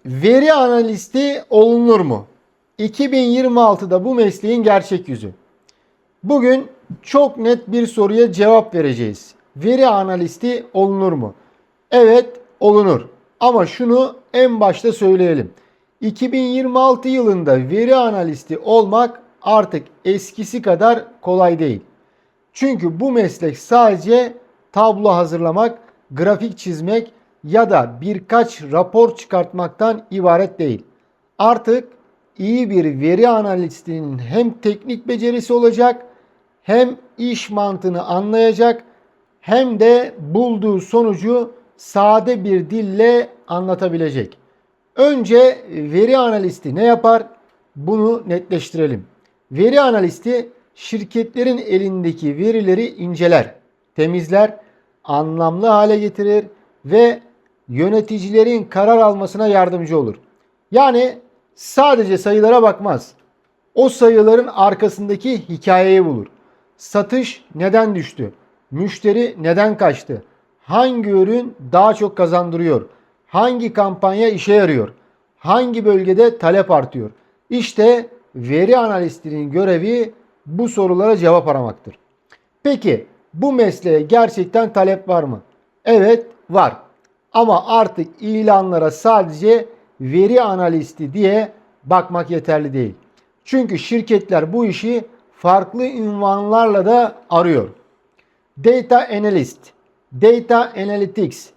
Veri analisti olunur mu? 2026'da bu mesleğin gerçek yüzü. Bugün çok net bir soruya cevap vereceğiz. Veri analisti olunur mu? Evet, olunur. Ama şunu en başta söyleyelim. 2026 yılında veri analisti olmak artık eskisi kadar kolay değil. Çünkü bu meslek sadece tablo hazırlamak, grafik çizmek ya da birkaç rapor çıkartmaktan ibaret değil. Artık iyi bir veri analistinin hem teknik becerisi olacak, hem iş mantığını anlayacak, hem de bulduğu sonucu sade bir dille anlatabilecek. Önce veri analisti ne yapar? Bunu netleştirelim. Veri analisti şirketlerin elindeki verileri inceler, temizler, anlamlı hale getirir ve yöneticilerin karar almasına yardımcı olur. Yani sadece sayılara bakmaz. O sayıların arkasındaki hikayeyi bulur. Satış neden düştü? Müşteri neden kaçtı? Hangi ürün daha çok kazandırıyor? Hangi kampanya işe yarıyor? Hangi bölgede talep artıyor? İşte veri analistinin görevi bu sorulara cevap aramaktır. Peki bu mesleğe gerçekten talep var mı? Evet, var. Ama artık ilanlara sadece veri analisti diye bakmak yeterli değil. Çünkü şirketler bu işi farklı ünvanlarla da arıyor. Data Analyst, Data Analytics,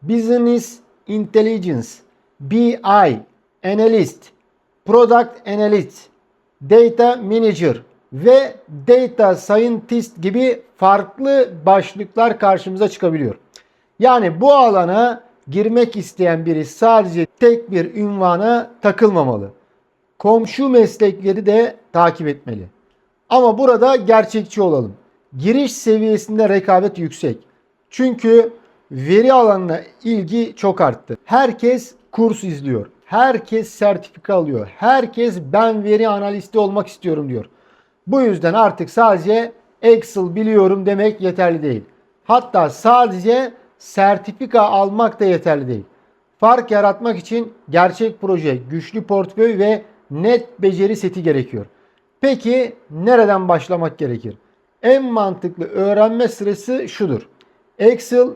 Business Intelligence, BI, Analyst, Product Analyst, Data Manager ve Data Scientist gibi farklı başlıklar karşımıza çıkabiliyor. Yani bu alana girmek isteyen biri sadece tek bir ünvana takılmamalı. Komşu meslekleri de takip etmeli. Ama burada gerçekçi olalım. Giriş seviyesinde rekabet yüksek. Çünkü veri alanına ilgi çok arttı. Herkes kurs izliyor. Herkes sertifika alıyor. Herkes ben veri analisti olmak istiyorum diyor. Bu yüzden artık sadece Excel biliyorum demek yeterli değil. Hatta sadece sertifika almak da yeterli değil. Fark yaratmak için gerçek proje, güçlü portföy ve net beceri seti gerekiyor. Peki nereden başlamak gerekir? En mantıklı öğrenme sırası şudur. Excel,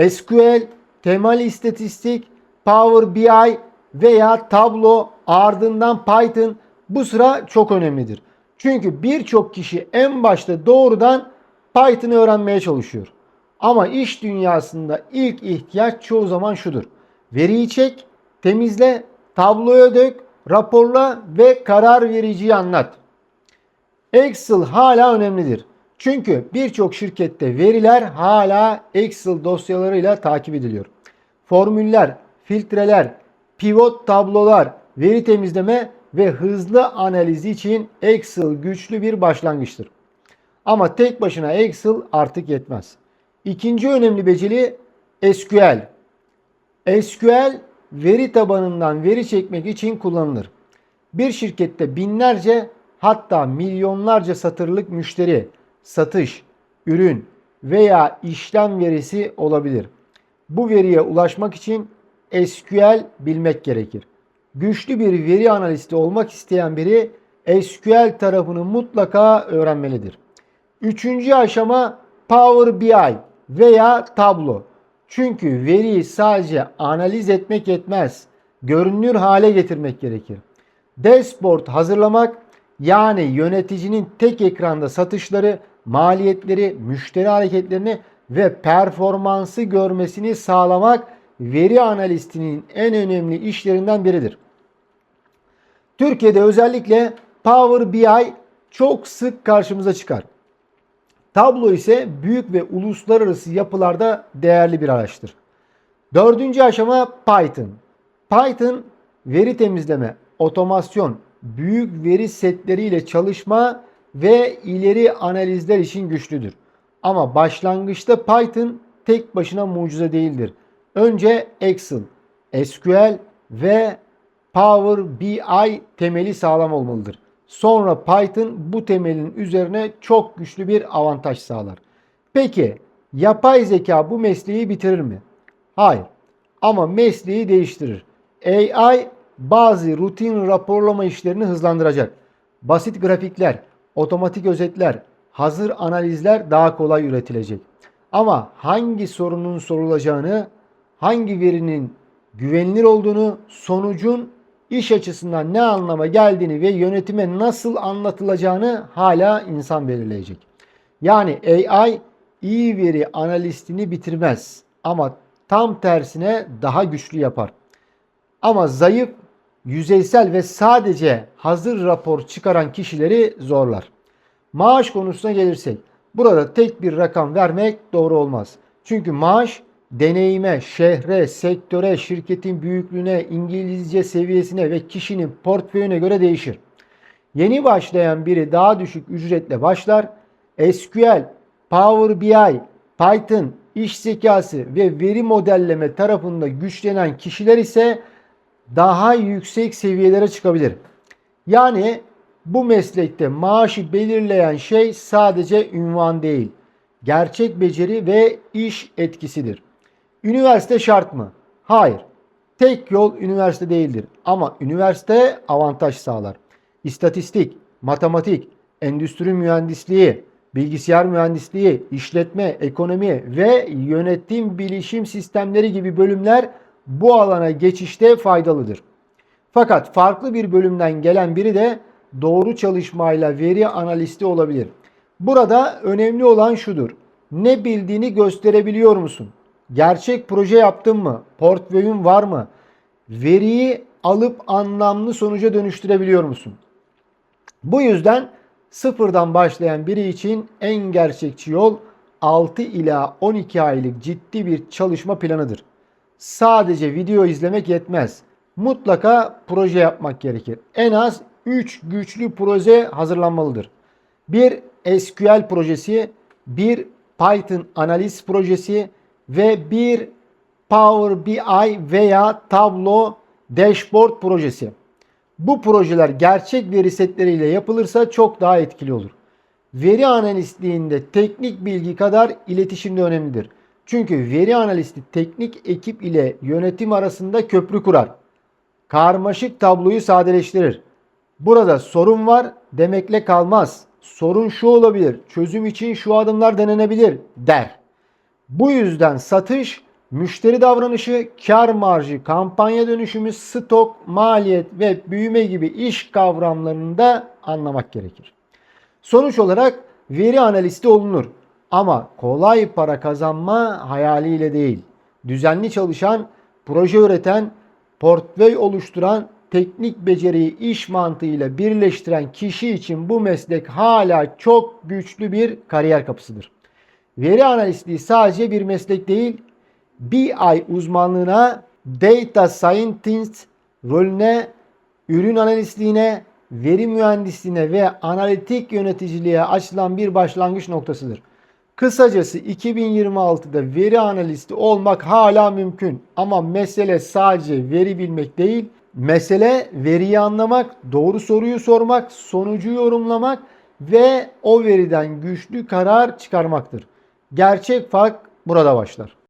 SQL, temel istatistik, Power BI veya Tableau, ardından Python, bu sıra çok önemlidir. Çünkü birçok kişi en başta doğrudan Python'ı öğrenmeye çalışıyor. Ama iş dünyasında ilk ihtiyaç çoğu zaman şudur. Veriyi çek, temizle, tabloya dök, raporla ve karar vericiyi anlat. Excel hala önemlidir. Çünkü birçok şirkette veriler hala Excel dosyalarıyla takip ediliyor. Formüller, filtreler, pivot tablolar, veri temizleme ve hızlı analiz için Excel güçlü bir başlangıçtır. Ama tek başına Excel artık yetmez. İkinci önemli beceri SQL. SQL veri tabanından veri çekmek için kullanılır. Bir şirkette binlerce, hatta milyonlarca satırlık müşteri, satış, ürün veya işlem verisi olabilir. Bu veriye ulaşmak için SQL bilmek gerekir. Güçlü bir veri analisti olmak isteyen biri SQL tarafını mutlaka öğrenmelidir. Üçüncü aşama Power BI veya Tableau. Çünkü veriyi sadece analiz etmek yetmez. Görünür hale getirmek gerekir. Dashboard hazırlamak, yani yöneticinin tek ekranda satışları, maliyetleri, müşteri hareketlerini ve performansı görmesini sağlamak veri analistinin en önemli işlerinden biridir. Türkiye'de özellikle Power BI çok sık karşımıza çıkar. Tablo ise büyük ve uluslararası yapılarda değerli bir araçtır. Dördüncü aşama Python. Python veri temizleme, otomasyon, büyük veri setleriyle çalışma ve ileri analizler için güçlüdür. Ama başlangıçta Python tek başına mucize değildir. Önce Excel, SQL ve Power BI temeli sağlam olmalıdır. Sonra Python bu temelin üzerine çok güçlü bir avantaj sağlar. Peki yapay zeka bu mesleği bitirir mi? Hayır. Ama mesleği değiştirir. AI bazı rutin raporlama işlerini hızlandıracak. Basit grafikler, otomatik özetler, hazır analizler daha kolay üretilecek. Ama hangi sorunun sorulacağını, hangi verinin güvenilir olduğunu, sonucun iş açısından ne anlama geldiğini ve yönetime nasıl anlatılacağını hala insan belirleyecek. Yani AI iyi veri analistini bitirmez ama tam tersine daha güçlü yapar. Ama zayıf, yüzeysel ve sadece hazır rapor çıkaran kişileri zorlar. Maaş konusuna gelirsek, burada tek bir rakam vermek doğru olmaz. Çünkü maaş deneyime, şehre, sektöre, şirketin büyüklüğüne, İngilizce seviyesine ve kişinin portföyüne göre değişir. Yeni başlayan biri daha düşük ücretle başlar. SQL, Power BI, Python, iş zekası ve veri modelleme tarafında güçlenen kişiler ise daha yüksek seviyelere çıkabilir. Yani bu meslekte maaşı belirleyen şey sadece ünvan değil, gerçek beceri ve iş etkisidir. Üniversite şart mı? Hayır. Tek yol üniversite değildir ama üniversite avantaj sağlar. İstatistik, matematik, endüstri mühendisliği, bilgisayar mühendisliği, işletme, ekonomi ve yönetim bilişim sistemleri gibi bölümler bu alana geçişte faydalıdır. Fakat farklı bir bölümden gelen biri de doğru çalışmayla veri analisti olabilir. Burada önemli olan şudur: ne bildiğini gösterebiliyor musun? Gerçek proje yaptın mı? Portföyün var mı? Veriyi alıp anlamlı sonuca dönüştürebiliyor musun? Bu yüzden sıfırdan başlayan biri için en gerçekçi yol 6 ila 12 aylık ciddi bir çalışma planıdır. Sadece video izlemek yetmez. Mutlaka proje yapmak gerekir. En az 3 güçlü proje hazırlanmalıdır. Bir SQL projesi, bir Python analiz projesi ve bir Power BI veya Tableau dashboard projesi. Bu projeler gerçek veri setleriyle yapılırsa çok daha etkili olur. Veri analistliğinde teknik bilgi kadar iletişim de önemlidir. Çünkü veri analisti teknik ekip ile yönetim arasında köprü kurar. Karmaşık tabloyu sadeleştirir. Burada sorun var demekle kalmaz. Sorun şu olabilir, çözüm için şu adımlar denenebilir der. Bu yüzden satış, müşteri davranışı, kar marjı, kampanya dönüşümü, stok, maliyet ve büyüme gibi iş kavramlarını da anlamak gerekir. Sonuç olarak veri analisti olunur ama kolay para kazanma hayaliyle değil. Düzenli çalışan, proje üreten, portföy oluşturan, teknik beceriyi iş mantığıyla birleştiren kişi için bu meslek hala çok güçlü bir kariyer kapısıdır. Veri analistliği sadece bir meslek değil, BI uzmanlığına, data scientist rolüne, ürün analistliğine, veri mühendisliğine ve analitik yöneticiliğe açılan bir başlangıç noktasıdır. Kısacası 2026'da veri analisti olmak hala mümkün ama mesele sadece veri bilmek değil, mesele veriyi anlamak, doğru soruyu sormak, sonucu yorumlamak ve o veriden güçlü karar çıkarmaktır. Gerçek fark burada başlar.